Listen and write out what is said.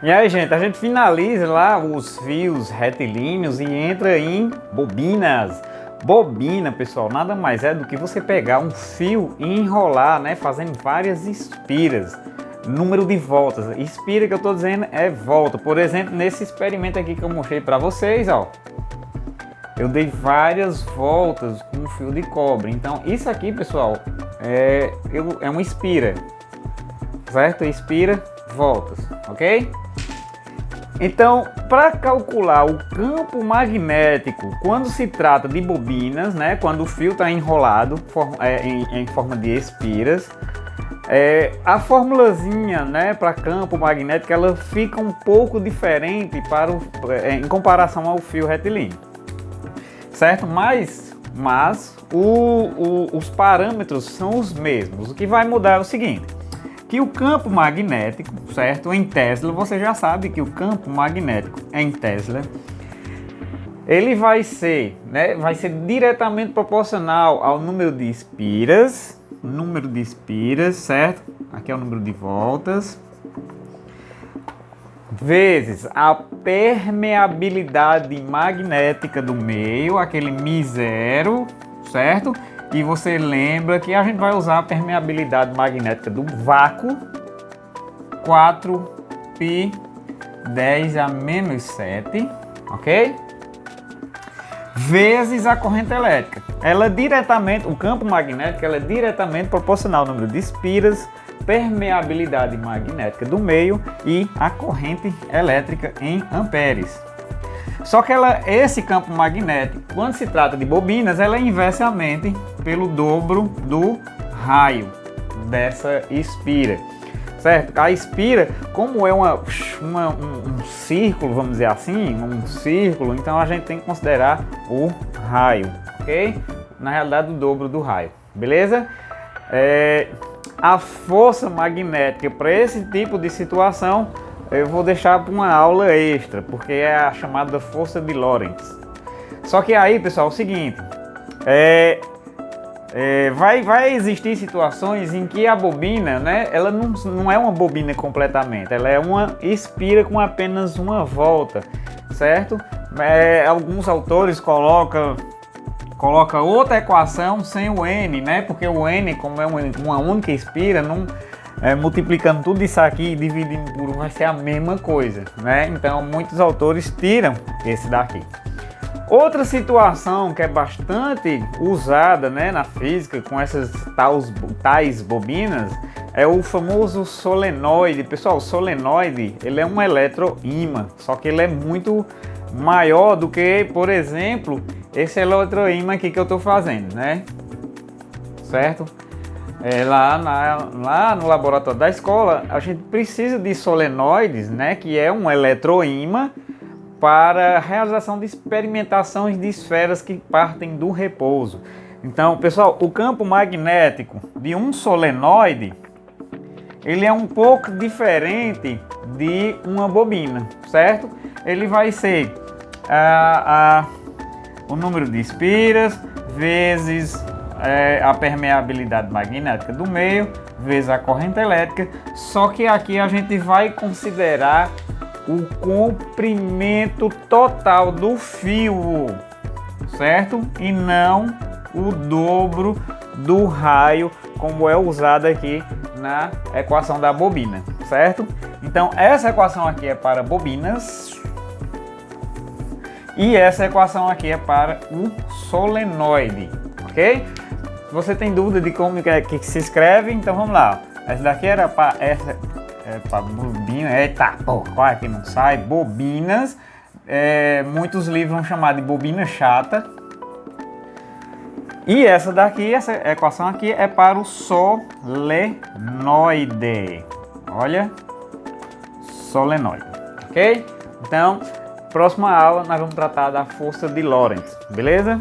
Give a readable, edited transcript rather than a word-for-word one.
E aí, gente, a gente finaliza lá os fios retilíneos e entra em bobinas. Bobina, pessoal, nada mais é do que você pegar um fio e enrolar, né, fazendo várias espiras. Número de voltas. Espira que eu tô dizendo é volta. Por exemplo, nesse experimento aqui que eu mostrei para vocês, ó. Eu dei várias voltas com um fio de cobre. Então, isso aqui, pessoal, é uma espira. Certo? Espira, voltas, ok? Então, para calcular o campo magnético, quando se trata de bobinas, né, quando o fio está enrolado em forma de espiras, a formulazinha, né, para campo magnético, ela fica um pouco diferente em comparação ao fio retilíneo, certo? Mas os parâmetros são os mesmos. O que vai mudar é o seguinte: que o campo magnético, certo? Em Tesla, você já sabe que o campo magnético em Tesla, ele vai ser diretamente proporcional ao número de espiras, certo? Aqui é o número de voltas, vezes a permeabilidade magnética do meio, aquele μ0, certo? E você lembra que a gente vai usar a permeabilidade magnética do vácuo, 4π 10 a menos 7, ok? Vezes a corrente elétrica. O campo magnético é diretamente proporcional ao número de espiras, permeabilidade magnética do meio e a corrente elétrica em amperes. Só que esse campo magnético, quando se trata de bobinas, ela é inversamente pelo dobro do raio dessa espira, certo? A espira, como é um círculo, vamos dizer assim, então a gente tem que considerar o raio, ok? Na realidade, o dobro do raio, beleza? A força magnética para esse tipo de situação eu vou deixar para uma aula extra, porque é a chamada força de Lorentz. Só que aí, pessoal, é o seguinte, vai existir situações em que a bobina, né, ela não é uma bobina completamente, ela é uma espira com apenas uma volta, certo? Alguns autores colocam outra equação sem o N, né? Porque o N, como é uma única espira, multiplicando tudo isso aqui e dividindo por 1 vai ser a mesma coisa, né? Então muitos autores tiram esse daqui. Outra situação que é bastante usada, né, na física com essas tais bobinas é o famoso solenoide. Pessoal, o solenoide, ele é um eletroímã, só que ele é muito maior do que, por exemplo, esse eletroímã aqui que eu estou fazendo, né? Certo? Lá no laboratório da escola, a gente precisa de solenoides, né, que é um eletroímã para a realização de experimentações de esferas que partem do repouso. Então, pessoal, o campo magnético de um solenoide, ele é um pouco diferente de uma bobina, certo? Ele vai ser o número de espiras vezes a permeabilidade magnética do meio, vezes a corrente elétrica, só que aqui a gente vai considerar o comprimento total do fio, certo? E não o dobro do raio, como é usado aqui na equação da bobina, certo? Então essa equação aqui é para bobinas e essa equação aqui é para o solenoide, ok? Se você tem dúvida de como que se escreve, então vamos lá. Essa daqui era para bobina. Eita, qual é que não sai? Bobinas. Muitos livros vão chamar de bobina chata. E essa daqui, essa equação aqui é para o solenoide. Olha, solenoide, ok? Então, próxima aula nós vamos tratar da força de Lorentz, beleza?